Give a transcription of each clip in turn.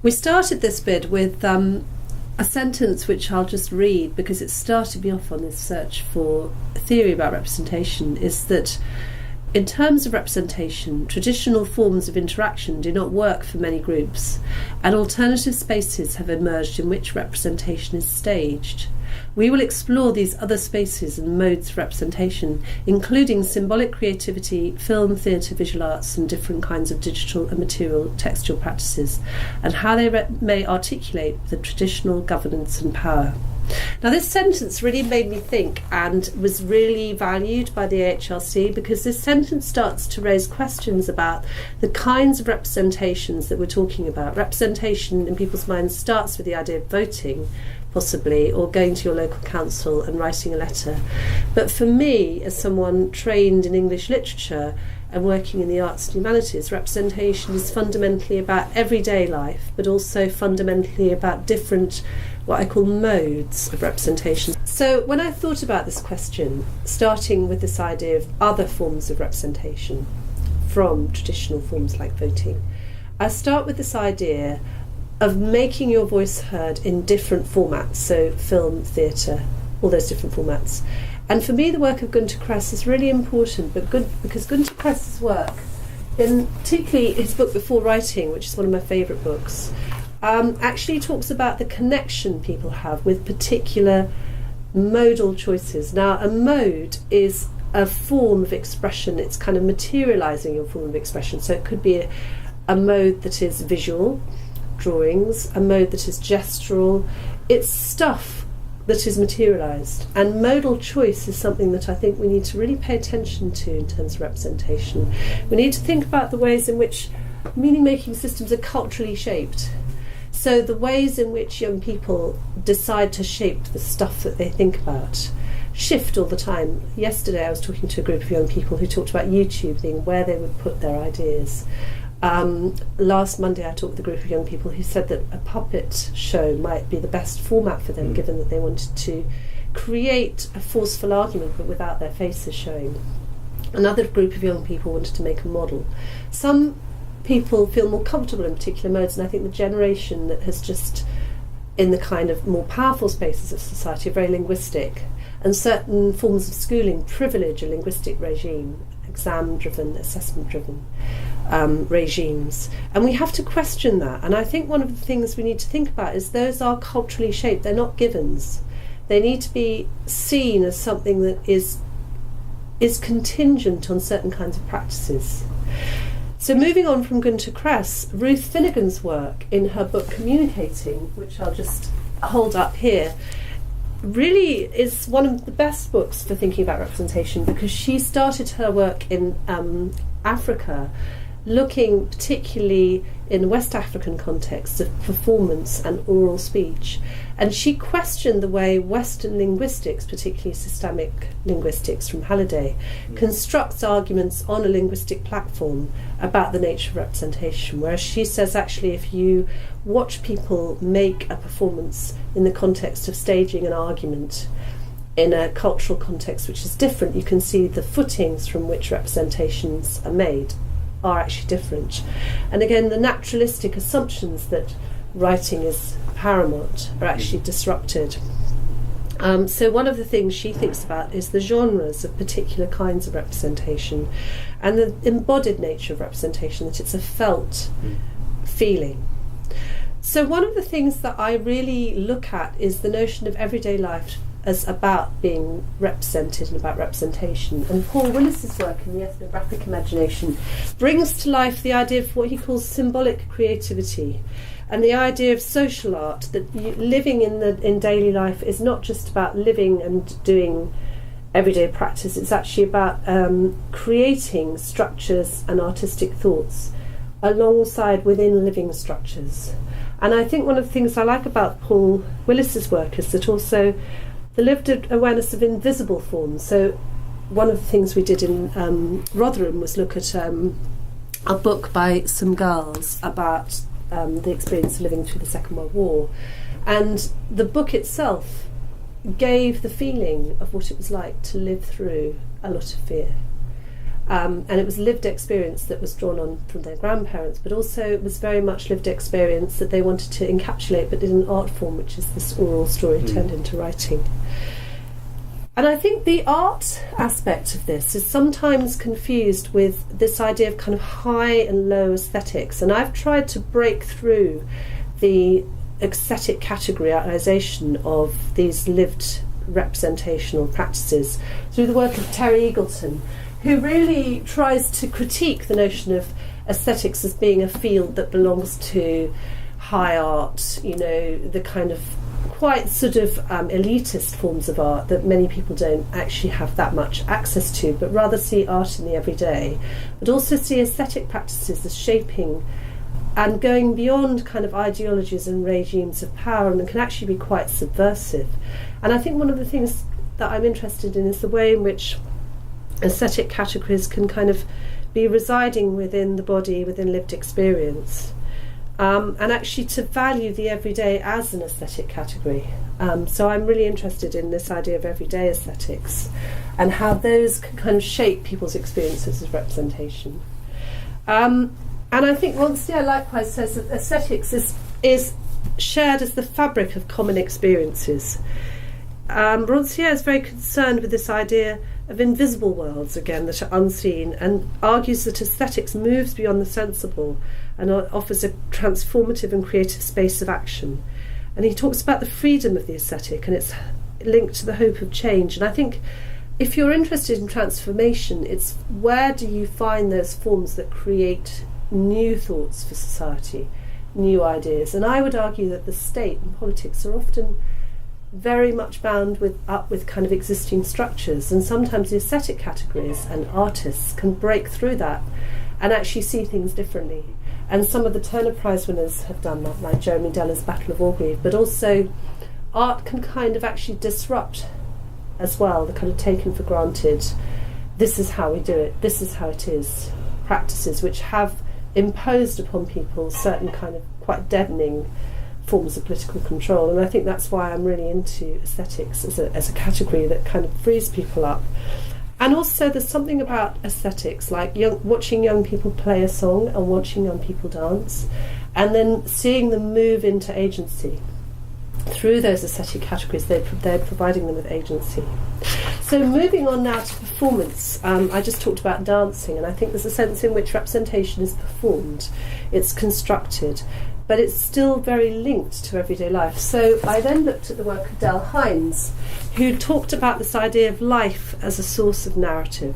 We started this bit with a sentence which I'll just read because it started me off on this search for a theory about representation, is that in terms of representation, traditional forms of interaction do not work for many groups, and alternative spaces have emerged in which representation is staged. We will explore these other spaces and modes of representation, including symbolic creativity, film, theatre, visual arts, and different kinds of digital and material textual practices, and how they may articulate the traditional governance and power. Now, this sentence really made me think and was really valued by the AHRC, because this sentence starts to raise questions about the kinds of representations that we're talking about. Representation in people's minds starts with the idea of voting, possibly, or going to your local council and writing a letter. But for me, as someone trained in English literature and working in the arts and humanities, representation is fundamentally about everyday life, but also fundamentally about different, what I call modes of representation. So when I thought about this question, starting with this idea of other forms of representation from traditional forms like voting, I start with this idea of making your voice heard in different formats, so film, theatre, all those different formats. And for me, the work of Günter Kress is really important, because Günter Kress's work, in particularly his book Before Writing, which is one of my favourite books, actually talks about the connection people have with particular modal choices. Now, a mode is a form of expression. It's kind of materialising your form of expression. So it could be a mode that is visual, drawings, a mode that is gestural. It's stuff that is materialised, and modal choice is something that I think we need to really pay attention to in terms of representation. We need to think about the ways in which meaning-making systems are culturally shaped. So the ways in which young people decide to shape the stuff that they think about shift all the time. Yesterday I was talking to a group of young people who talked about YouTube being where they would put their ideas. Last Monday I talked with a group of young people who said that a puppet show might be the best format for them, given that they wanted to create a forceful argument but without their faces showing. Another group of young people wanted to make a model. Some people feel more comfortable in particular modes, and I think the generation that has just, in the kind of more powerful spaces of society, are very linguistic, and certain forms of schooling privilege a linguistic regime, exam-driven, assessment-driven regimes, and we have to question that. And I think one of the things we need to think about is those are culturally shaped. They're not givens. They need to be seen as something that is contingent on certain kinds of practices. So moving on from Günter Kress, Ruth Finnegan's work in her book Communicating, which I'll just hold up here, really is one of the best books for thinking about representation, because she started her work in Africa, looking particularly in West African contexts of performance and oral speech. And she questioned the way Western linguistics, particularly systemic linguistics from Halliday, constructs arguments on a linguistic platform about the nature of representation, whereas she says actually if you watch people make a performance in the context of staging an argument in a cultural context which is different, you can see the footings from which representations are made are actually different. And again, the naturalistic assumptions that writing is paramount are actually disrupted. So one of the things she thinks about is the genres of particular kinds of representation and the embodied nature of representation, that it's a felt feeling. So one of the things that I really look at is the notion of everyday life as about being represented and about representation. And Paul Willis's work in the ethnographic imagination brings to life the idea of what he calls symbolic creativity, and the idea of social art, that living in daily life is not just about living and doing everyday practice, it's actually about creating structures and artistic thoughts alongside within living structures. And I think one of the things I like about Paul Willis's work is that also the lived awareness of invisible forms. So one of the things we did in Rotherham was look at a book by some girls about the experience of living through the Second World War. And the book itself gave the feeling of what it was like to live through a lot of fear. And it was lived experience that was drawn on from their grandparents, but also it was very much lived experience that they wanted to encapsulate, but in an art form, which is this oral story turned into writing. And I think the art aspect of this is sometimes confused with this idea of kind of high and low aesthetics. And I've tried to break through the aesthetic categorization of these lived representational practices through the work of Terry Eagleton, who really tries to critique the notion of aesthetics as being a field that belongs to high art, the kind of quite sort of elitist forms of art that many people don't actually have that much access to, but rather see art in the everyday, but also see aesthetic practices as shaping and going beyond kind of ideologies and regimes of power, and can actually be quite subversive. And I think one of the things that I'm interested in is the way in which aesthetic categories can kind of be residing within the body, within lived experience, and actually to value the everyday as an aesthetic category. So I'm really interested in this idea of everyday aesthetics and how those can kind of shape people's experiences of representation. And I think Rancière likewise says that aesthetics is shared as the fabric of common experiences. Rancière is very concerned with this idea of invisible worlds, again, that are unseen, and argues that aesthetics moves beyond the sensible and offers a transformative and creative space of action. And he talks about the freedom of the aesthetic, and it's linked to the hope of change. And I think if you're interested in transformation, it's where do you find those forms that create new thoughts for society, new ideas. And I would argue that the state and politics are often very much bound up with kind of existing structures, and sometimes the aesthetic categories and artists can break through that and actually see things differently. And some of the Turner Prize winners have done that, like Jeremy Deller's Battle of Orgreave, but also art can kind of actually disrupt as well the kind of taken for granted, this is how we do it, this is how it is, practices which have imposed upon people certain kind of quite deadening forms of political control. And I think that's why I'm really into aesthetics as a category that kind of frees people up. And also there's something about aesthetics, like watching young people play a song and watching young people dance, and then seeing them move into agency. Through those aesthetic categories, they're providing them with agency. So moving on now to performance, I just talked about dancing, and I think there's a sense in which representation is performed, it's constructed, but it's still very linked to everyday life. So I then looked at the work of Del Hines, who talked about this idea of life as a source of narrative.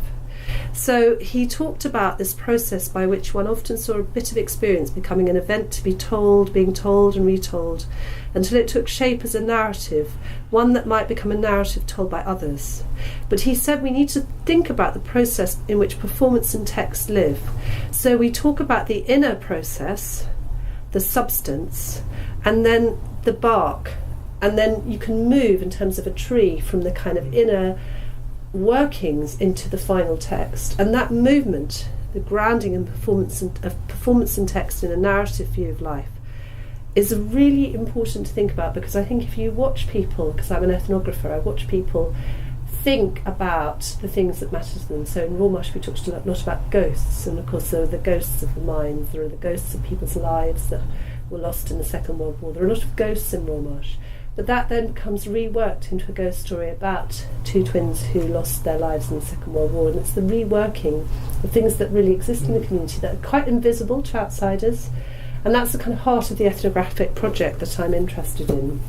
So he talked about this process by which one often saw a bit of experience becoming an event to be told, being told and retold, until it took shape as a narrative, one that might become a narrative told by others. But he said we need to think about the process in which performance and text live. So we talk about the inner process, the substance, and then the bark, and then you can move in terms of a tree from the kind of inner workings into the final text. And that movement, the grounding and performance and text in a narrative view of life, is really important to think about, because I think if you watch people, because I'm an ethnographer, I watch people think about the things that matter to them. So in Rawmarsh we talked a lot about ghosts, and of course there are the ghosts of the mines, there are the ghosts of people's lives that were lost in the Second World War. There are a lot of ghosts in Rawmarsh, but that then becomes reworked into a ghost story about two twins who lost their lives in the Second World War, and it's the reworking of things that really exist in the community that are quite invisible to outsiders, and that's the kind of heart of the ethnographic project that I'm interested in.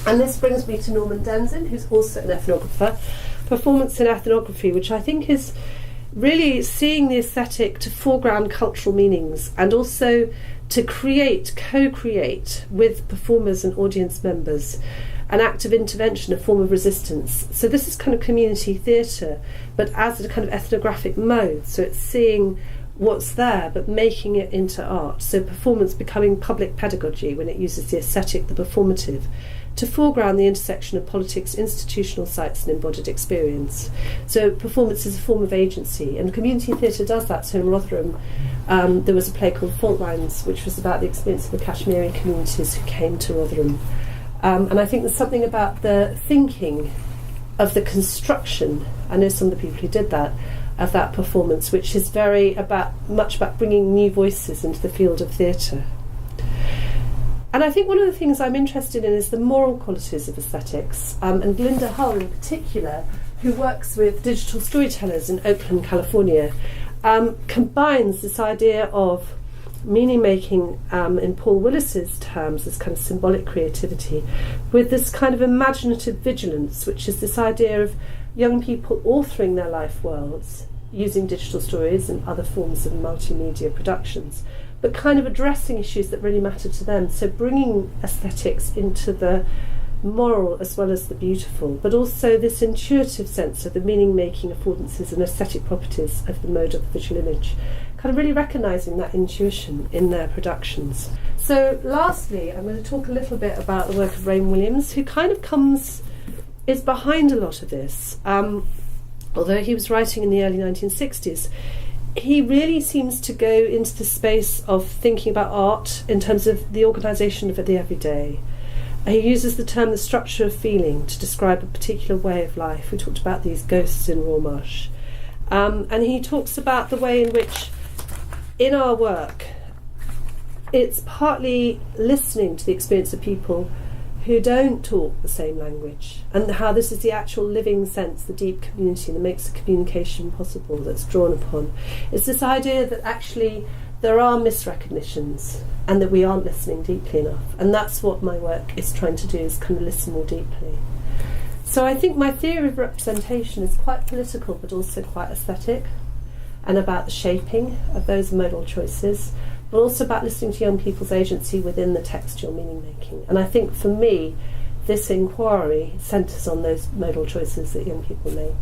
And this brings me to Norman Denzin, who's also an ethnographer. Performance in ethnography, which I think is really seeing the aesthetic to foreground cultural meanings, and also to co-create with performers and audience members an act of intervention, a form of resistance. So this is kind of community theatre, but as a kind of ethnographic mode. So it's seeing what's there, but making it into art. So performance becoming public pedagogy when it uses the aesthetic, the performative, to foreground the intersection of politics, institutional sites and embodied experience. So performance is a form of agency, and community theatre does that. So in Rotherham there was a play called Fault Lines, which was about the experience of the Kashmiri communities who came to Rotherham. And I think there's something about the thinking of the construction, I know some of the people who did that, of that performance, which is much about bringing new voices into the field of theatre. And I think one of the things I'm interested in is the moral qualities of aesthetics, and Glinda Hull in particular, who works with digital storytellers in Oakland, California, combines this idea of meaning making in Paul Willis's terms as kind of symbolic creativity with this kind of imaginative vigilance, which is this idea of young people authoring their life worlds using digital stories and other forms of multimedia productions, but kind of addressing issues that really matter to them. So bringing aesthetics into the moral as well as the beautiful, but also this intuitive sense of the meaning-making affordances and aesthetic properties of the mode of visual image, kind of really recognising that intuition in their productions. So lastly, I'm going to talk a little bit about the work of Rainn Williams, who kind of is behind a lot of this. Although he was writing in the early 1960s, he really seems to go into the space of thinking about art in terms of the organisation of the everyday. He uses the term the structure of feeling to describe a particular way of life. We talked about these ghosts in Rawmarsh. And he talks about the way in which, in our work, it's partly listening to the experience of people who don't talk the same language, and how this is the actual living sense, the deep community that makes the communication possible that's drawn upon. It's this idea that actually there are misrecognitions and that we aren't listening deeply enough, and that's what my work is trying to do, is kind of listen more deeply. So I think my theory of representation is quite political but also quite aesthetic, and about the shaping of those modal choices, but also about listening to young people's agency within the textual meaning making. And I think for me this inquiry centres on those modal choices that young people make.